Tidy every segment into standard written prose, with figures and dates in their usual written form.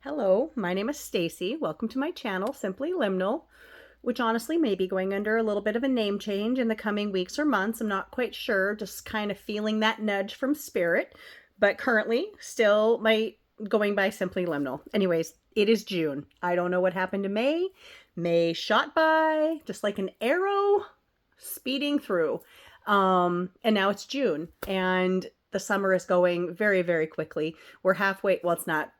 Hello, my name is Stacy. Welcome to my channel, Simply Liminal, which honestly may be going under a little bit of a name change in the coming weeks or months. I'm not quite sure, just kind of feeling that nudge from spirit, but currently still going by Simply Liminal. Anyways, it is June. I don't know what happened to May. May shot by just like an arrow speeding through. And now it's June and the summer is going very, very quickly. We're halfway, well, it's not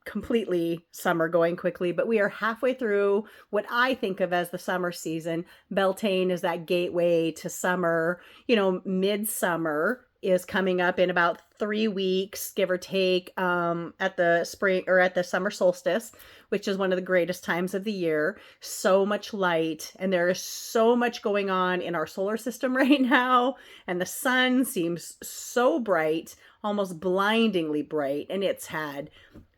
completely summer going quickly, but we are halfway through what I think of as the summer season. Beltane is that gateway to summer. Midsummer is coming up in about 3 weeks, give or take, at the spring or at the summer solstice, which is one of the greatest times of the year. So much light, and there is so much going on in our solar system right now, and the sun seems so bright, almost blindingly bright, and it's had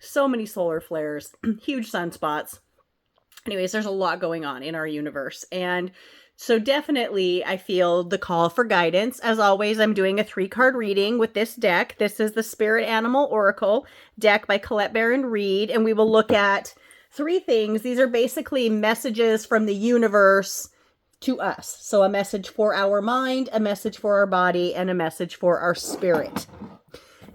so many solar flares, huge sunspots. Anyways, there's a lot going on in our universe, and so definitely I feel the call for guidance. As always, I'm doing a 3-card reading with this deck. This is the Spirit Animal Oracle deck by Colette Baron Reed, and we will look at 3 things. These are basically messages from the universe to us. So a message for our mind, a message for our body, and a message for our spirit.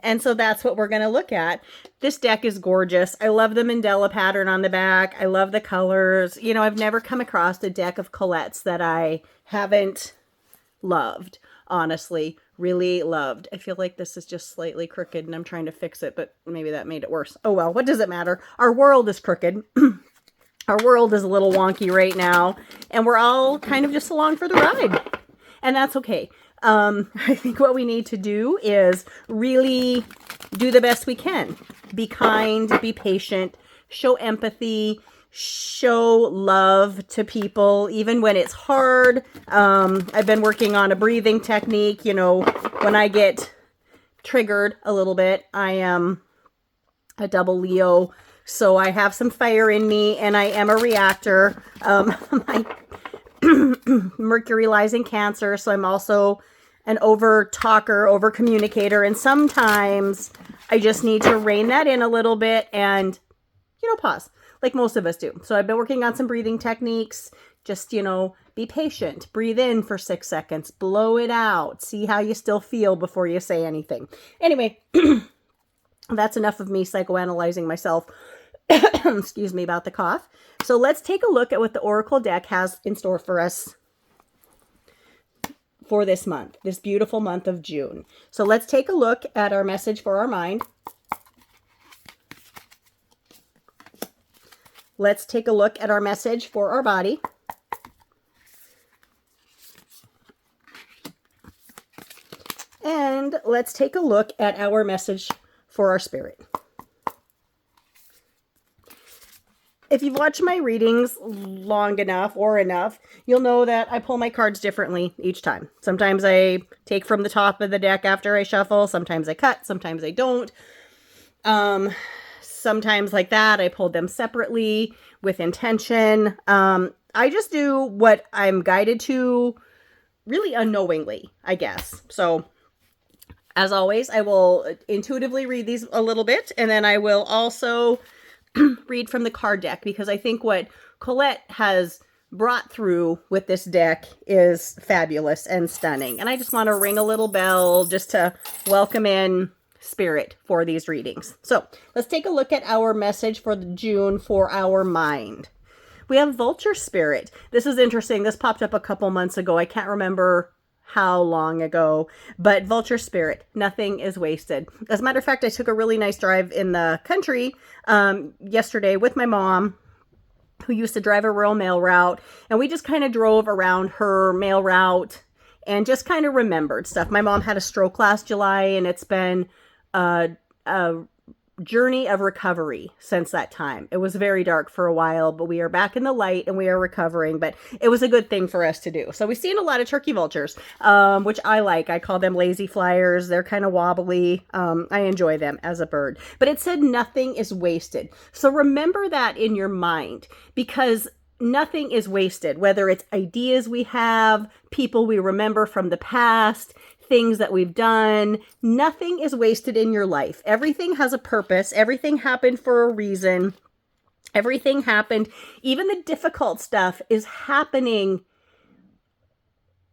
And so that's what we're going to look at. This deck is gorgeous. I love the Mandela pattern on the back. I love the colors. I've never come across a deck of Colette's that I haven't loved. Honestly, really loved. I feel like this is just slightly crooked and I'm trying to fix it, but maybe that made it worse. Oh well, what does it matter? Our world is crooked. Our world is a little wonky right now, and we're all kind of just along for the ride. And that's okay. I think what we need to do is really do the best we can. Be kind, be patient, show empathy, show love to people, even when it's hard. I've been working on a breathing technique. When I get triggered a little bit, I am a double Leo, so I have some fire in me, and I am a reactor. My Mercury lies in Cancer, so I'm also an over talker, over communicator, and sometimes I just need to rein that in a little bit and, pause, like most of us do. So I've been working on some breathing techniques. Just, be patient. Breathe in for 6 seconds. Blow it out. See how you still feel before you say anything. Anyway, that's enough of me psychoanalyzing myself. Excuse me about the cough. So let's take a look at what the Oracle deck has in store for us for this month, this beautiful month of June. So let's take a look at our message for our mind. Let's take a look at our message for our body. And let's take a look at our message for our spirit. If you've watched my readings long enough or enough, you'll know that I pull my cards differently each time. Sometimes I take from the top of the deck after I shuffle. Sometimes I cut. Sometimes I don't. Sometimes like that, I pull them separately with intention. I just do what I'm guided to, really unknowingly, I guess. So as always, I will intuitively read these a little bit, and then I will also read from the card deck, because I think what Colette has brought through with this deck is fabulous and stunning. And I just want to ring a little bell just to welcome in spirit for these readings. So let's take a look at our message for June for our mind. We have Vulture Spirit. This is interesting. This popped up a couple months ago. I can't remember how long ago, but Vulture Spirit, nothing is wasted. As a matter of fact, I took a really nice drive in the country yesterday with my mom, who used to drive a rural mail route, and we just kind of drove around her mail route and just kind of remembered stuff. My mom had a stroke last July, and it's been a journey of recovery since that time. It was very dark for a while, but we are back in the light and we are recovering, but it was a good thing for us to do. So we've seen a lot of turkey vultures, which I like. I call them lazy flyers. They're kind of wobbly. I enjoy them as a bird, but it said nothing is wasted. So remember that in your mind, because nothing is wasted, whether it's ideas we have, people we remember from the past, things that we've done. Nothing is wasted in your life. Everything has a purpose. Everything happened for a reason. Everything happened. Even the difficult stuff is happening,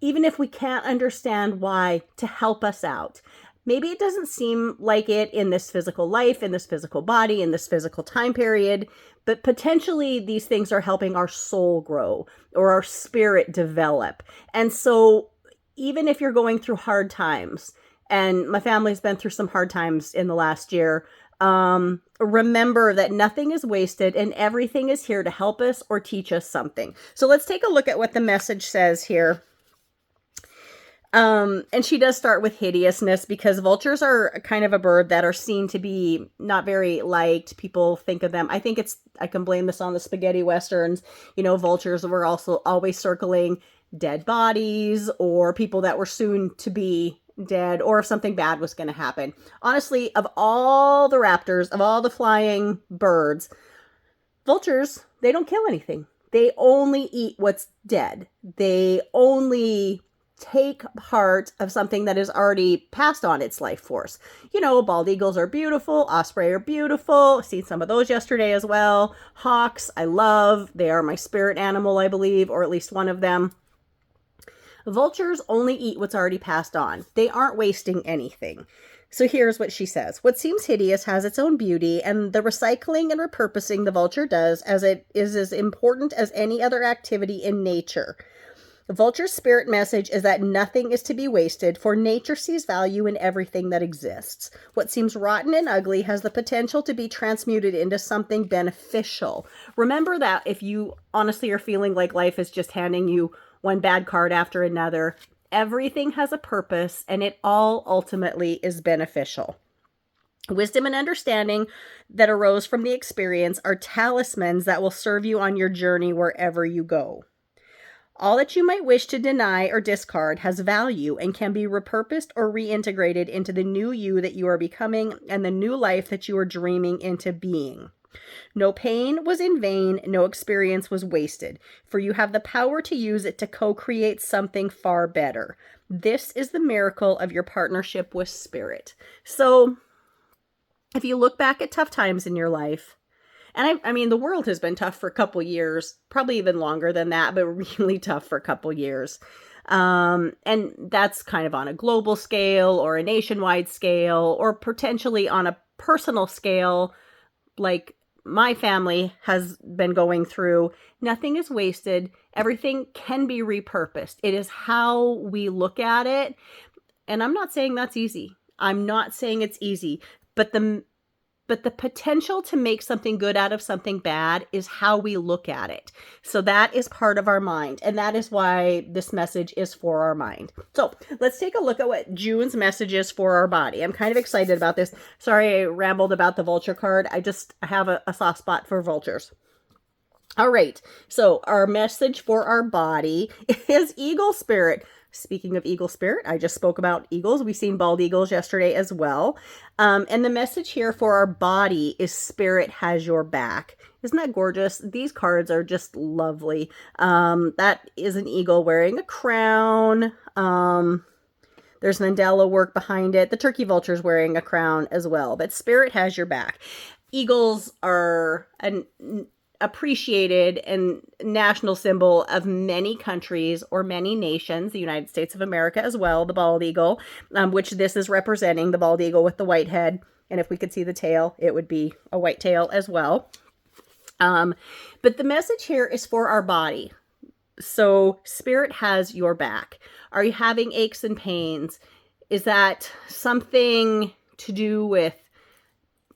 even if we can't understand why, to help us out. Maybe it doesn't seem like it in this physical life, in this physical body, in this physical time period, but potentially these things are helping our soul grow or our spirit develop. And so even if you're going through hard times, and my family's been through some hard times in the last year, remember that nothing is wasted and everything is here to help us or teach us something. So let's take a look at what the message says here. And she does start with hideousness, because vultures are kind of a bird that are seen to be not very liked. People think of them, I can blame this on the spaghetti westerns. Vultures were also always circling dead bodies or people that were soon to be dead, or if something bad was going to happen. Honestly, of all the raptors, of all the flying birds, vultures, they don't kill anything. They only eat what's dead. They only take part of something that has already passed on its life force. Bald eagles are beautiful. Osprey are beautiful. I've seen some of those yesterday as well. Hawks, I love. They are my spirit animal, I believe, or at least one of them. Vultures only eat what's already passed on. They aren't wasting anything. So here's what she says. What seems hideous has its own beauty, and the recycling and repurposing the vulture does as it is as important as any other activity in nature. The vulture's spirit message is that nothing is to be wasted, for nature sees value in everything that exists. What seems rotten and ugly has the potential to be transmuted into something beneficial. Remember that if you honestly are feeling like life is just handing you one bad card after another, everything has a purpose and it all ultimately is beneficial. Wisdom and understanding that arose from the experience are talismans that will serve you on your journey wherever you go. All that you might wish to deny or discard has value and can be repurposed or reintegrated into the new you that you are becoming and the new life that you are dreaming into being. No pain was in vain, no experience was wasted, for you have the power to use it to co-create something far better. This is the miracle of your partnership with spirit. So, if you look back at tough times in your life, and I mean, the world has been tough for a couple years, probably even longer than that, but really tough for a couple years. And that's kind of on a global scale or a nationwide scale or potentially on a personal scale, like my family has been going through. Nothing is wasted. Everything can be repurposed. It is how we look at it. And I'm not saying that's easy. I'm not saying it's easy, but the potential to make something good out of something bad is how we look at it. So that is part of our mind. And that is why this message is for our mind. So let's take a look at what June's message is for our body. I'm kind of excited about this. Sorry, I rambled about the vulture card. I have a soft spot for vultures. All right. So our message for our body is eagle spirit. Speaking of eagle spirit, I just spoke about eagles. We've seen bald eagles yesterday as well. And the message here for our body is spirit has your back. Isn't that gorgeous? These cards are just lovely. That is an eagle wearing a crown. There's Mandela work behind it. The turkey vulture is wearing a crown as well. But spirit has your back. Eagles are an appreciated and national symbol of many countries or many nations, the United States of America as well, the bald eagle, which this is representing, the bald eagle with the white head. And if we could see the tail, it would be a white tail as well. But the message here is for our body. So spirit has your back. Are you having aches and pains? Is that something to do with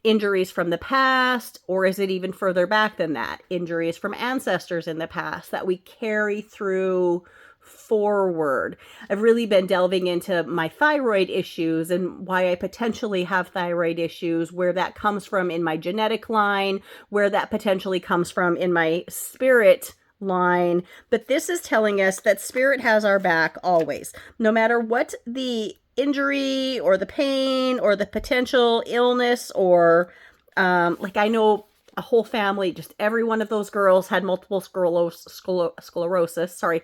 injuries from the past, or is it even further back than that? Injuries from ancestors in the past that we carry through forward. I've really been delving into my thyroid issues and why I potentially have thyroid issues, where that comes from in my genetic line, where that potentially comes from in my spirit line. But this is telling us that spirit has our back always, no matter what the injury or the pain or the potential illness, or like I know a whole family, just every one of those girls had multiple sclerosis. Sorry,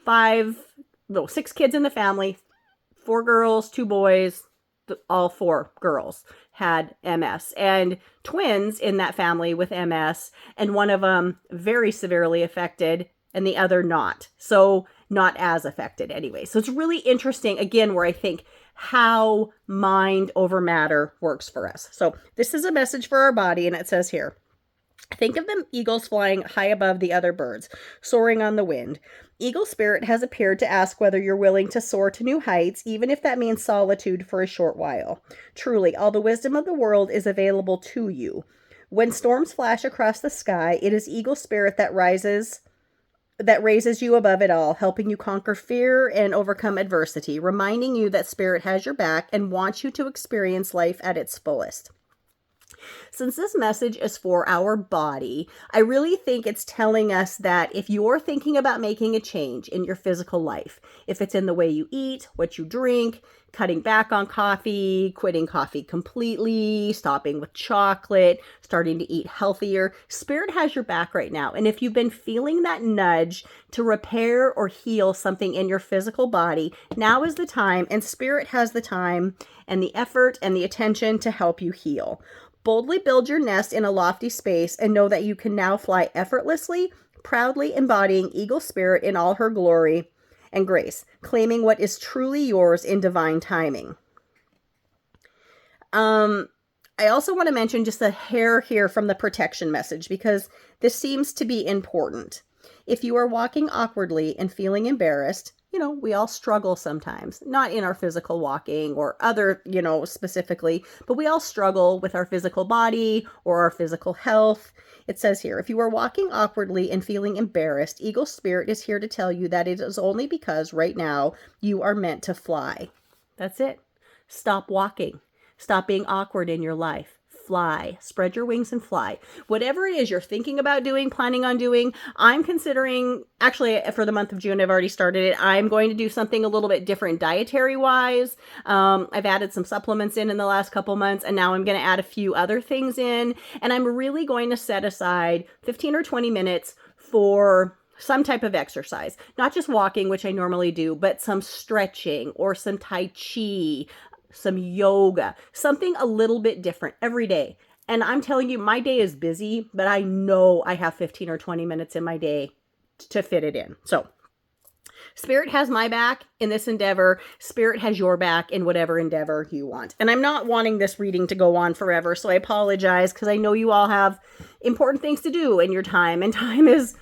5 no, 6 kids in the family, 4 girls, 2 boys, all 4 girls had MS, and twins in that family with MS, and one of them very severely affected and the other not. So not as affected anyway. So it's really interesting, again, where I think how mind over matter works for us. So this is a message for our body, and it says here, think of the eagles flying high above the other birds, soaring on the wind. Eagle spirit has appeared to ask whether you're willing to soar to new heights, even if that means solitude for a short while. Truly, all the wisdom of the world is available to you. When storms flash across the sky, it is eagle spirit that raises you above it all, helping you conquer fear and overcome adversity, reminding you that spirit has your back and wants you to experience life at its fullest. Since this message is for our body, I really think it's telling us that if you're thinking about making a change in your physical life, if it's in the way you eat, what you drink, cutting back on coffee, quitting coffee completely, stopping with chocolate, starting to eat healthier, Spirit has your back right now. And if you've been feeling that nudge to repair or heal something in your physical body, now is the time, and Spirit has the time and the effort and the attention to help you heal. Boldly build your nest in a lofty space and know that you can now fly effortlessly, proudly embodying eagle spirit in all her glory and grace, claiming what is truly yours in divine timing. I also want to mention just a hair here from the protection message, because this seems to be important. If you are walking awkwardly and feeling embarrassed, we all struggle sometimes, not in our physical walking or other, specifically, but we all struggle with our physical body or our physical health. It says here, if you are walking awkwardly and feeling embarrassed, Eagle Spirit is here to tell you that it is only because right now you are meant to fly. That's it. Stop walking. Stop being awkward in your life. Fly. Spread your wings and fly. Whatever it is you're thinking about doing, planning on doing, I'm considering, actually for the month of June, I've already started it. I'm going to do something a little bit different dietary wise. I've added some supplements in the last couple months, and now I'm going to add a few other things in. And I'm really going to set aside 15 or 20 minutes for some type of exercise, not just walking, which I normally do, but some stretching or some Tai Chi, some yoga, something a little bit different every day. And I'm telling you, my day is busy, but I know I have 15 or 20 minutes in my day to fit it in. So Spirit has my back in this endeavor. Spirit has your back in whatever endeavor you want. And I'm not wanting this reading to go on forever, so I apologize, because I know you all have important things to do in your time, and time is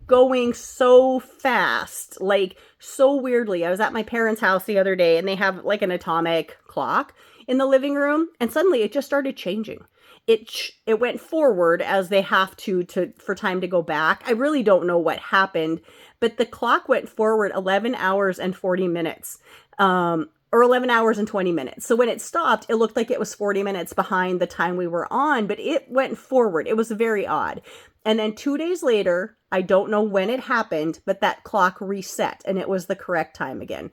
going so fast, like so weirdly. I was at my parents' house the other day, and they have like an atomic clock in the living room, and suddenly it just started changing. It went forward as they have to for time to go back. I really don't know what happened, but the clock went forward 11 hours and 40 minutes. Or 11 hours and 20 minutes. So when it stopped, it looked like it was 40 minutes behind the time we were on, but it went forward. It was very odd. And then 2 days later, I don't know when it happened, but that clock reset and it was the correct time again.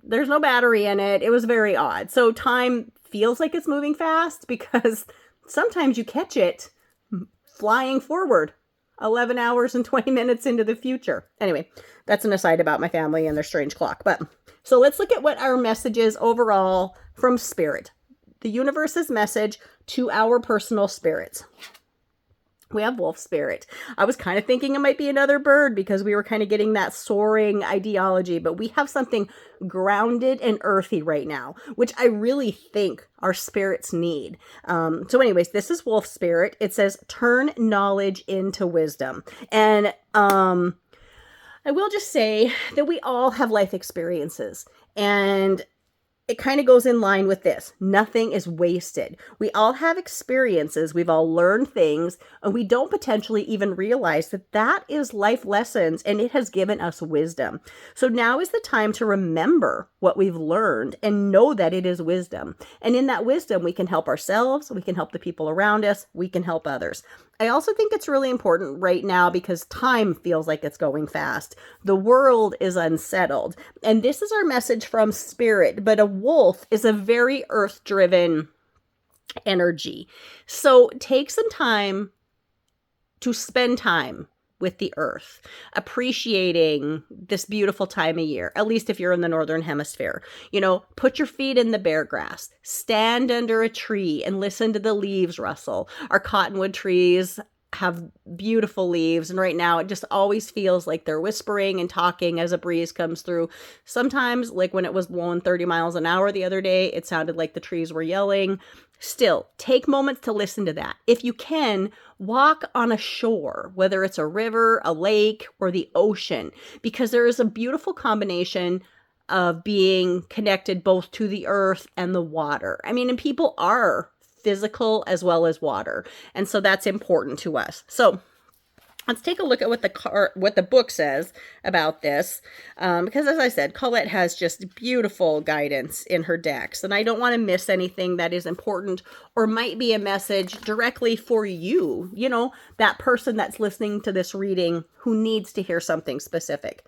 There's no battery in it. It was very odd. So time feels like it's moving fast, because sometimes you catch it flying forward 11 hours and 20 minutes into the future. Anyway, that's an aside about my family and their strange clock. But so let's look at what our message is overall from Spirit. The universe's message to our personal spirits. We have wolf spirit. I was kind of thinking it might be another bird, because we were kind of getting that soaring ideology, but we have something grounded and earthy right now, which I really think our spirits need. So anyways, this is wolf spirit. It says, turn knowledge into wisdom. And I will just say that we all have life experiences, and it kind of goes in line with this. Nothing is wasted. We all have experiences. We've all learned things, and we don't potentially even realize that that is life lessons, and it has given us wisdom. So now is the time to remember what we've learned and know that it is wisdom. And in that wisdom, we can help ourselves. We can help the people around us. We can help others. I also think it's really important right now, because time feels like it's going fast. The world is unsettled. And this is our message from Spirit, but a wolf is a very earth-driven energy. So take some time to spend time with the earth, appreciating this beautiful time of year, at least if you're in the northern hemisphere. Put your feet in the bare grass, stand under a tree and listen to the leaves rustle. Our cottonwood trees have beautiful leaves, and right now it just always feels like they're whispering and talking as a breeze comes through. Sometimes, like when it was blowing 30 miles an hour the other day, it sounded like the trees were yelling. Still, take moments to listen to that. If you can, walk on a shore, whether it's a river, a lake, or the ocean, because there is a beautiful combination of being connected both to the earth and the water. And people are physical as well as water. And so that's important to us. So let's take a look at what the book says about this. Because as I said, Colette has just beautiful guidance in her decks. And I don't want to miss anything that is important or might be a message directly for you. That person that's listening to this reading who needs to hear something specific.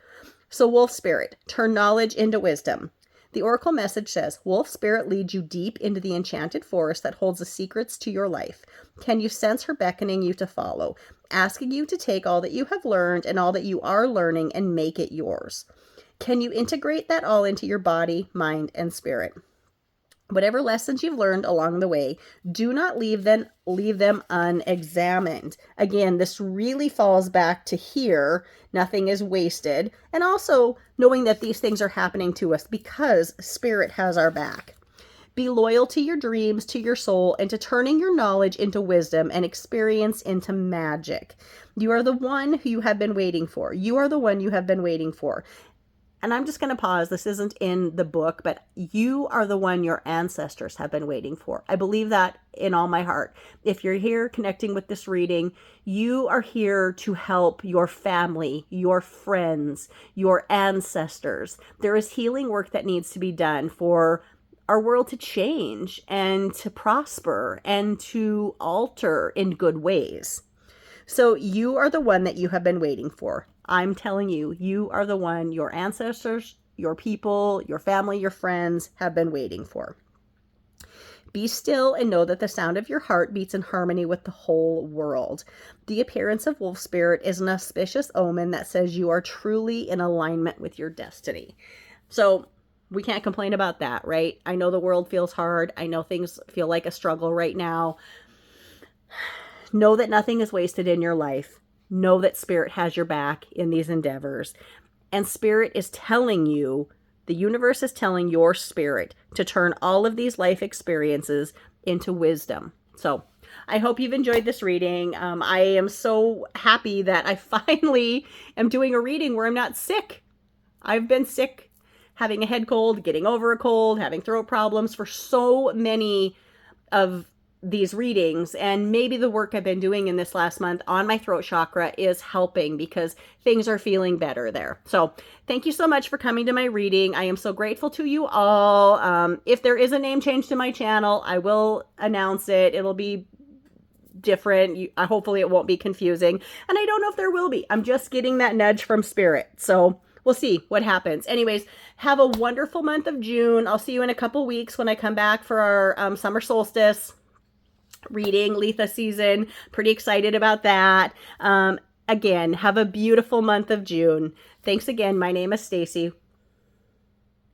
So Wolf Spirit, turn knowledge into wisdom. The oracle message says, Wolf Spirit leads you deep into the enchanted forest that holds the secrets to your life. Can you sense her beckoning you to follow, asking you to take all that you have learned and all that you are learning and make it yours? Can you integrate that all into your body, mind, and spirit? Whatever lessons you've learned along the way, do not leave them unexamined. Again, this really falls back to here. Nothing is wasted. And also knowing that these things are happening to us because Spirit has our back. Be loyal to your dreams, to your soul, and to turning your knowledge into wisdom and experience into magic. You are the one who you have been waiting for. You are the one you have been waiting for. And I'm just going to pause. This isn't in the book, but you are the one your ancestors have been waiting for. I believe that in all my heart. If you're here connecting with this reading, you are here to help your family, your friends, your ancestors. There is healing work that needs to be done for our world to change and to prosper and to alter in good ways. So you are the one that you have been waiting for. I'm telling you, you are the one your ancestors, your people, your family, your friends have been waiting for. Be still and know that the sound of your heart beats in harmony with the whole world. The appearance of Wolf Spirit is an auspicious omen that says you are truly in alignment with your destiny. So we can't complain about that, right? I know the world feels hard. I know things feel like a struggle right now. Know that nothing is wasted in your life. Know that Spirit has your back in these endeavors. And Spirit is telling you, the universe is telling your spirit to turn all of these life experiences into wisdom. So I hope you've enjoyed this reading. I am so happy that I finally am doing a reading where I'm not sick. I've been sick, having a head cold, getting over a cold, having throat problems for so many of these readings, and maybe the work I've been doing in this last month on my throat chakra is helping because things are feeling better there. So thank you so much for coming to my reading. I am so grateful to you all. If there is a name change to my channel, I will announce it. It'll be different. Hopefully it won't be confusing. And I don't know if there will be. I'm just getting that nudge from Spirit. So we'll see what happens. Anyways, have a wonderful month of June. I'll see you in a couple weeks when I come back for our summer solstice reading, Letha season. Pretty excited about that. Again, have a beautiful month of June. Thanks again. My name is Stacy.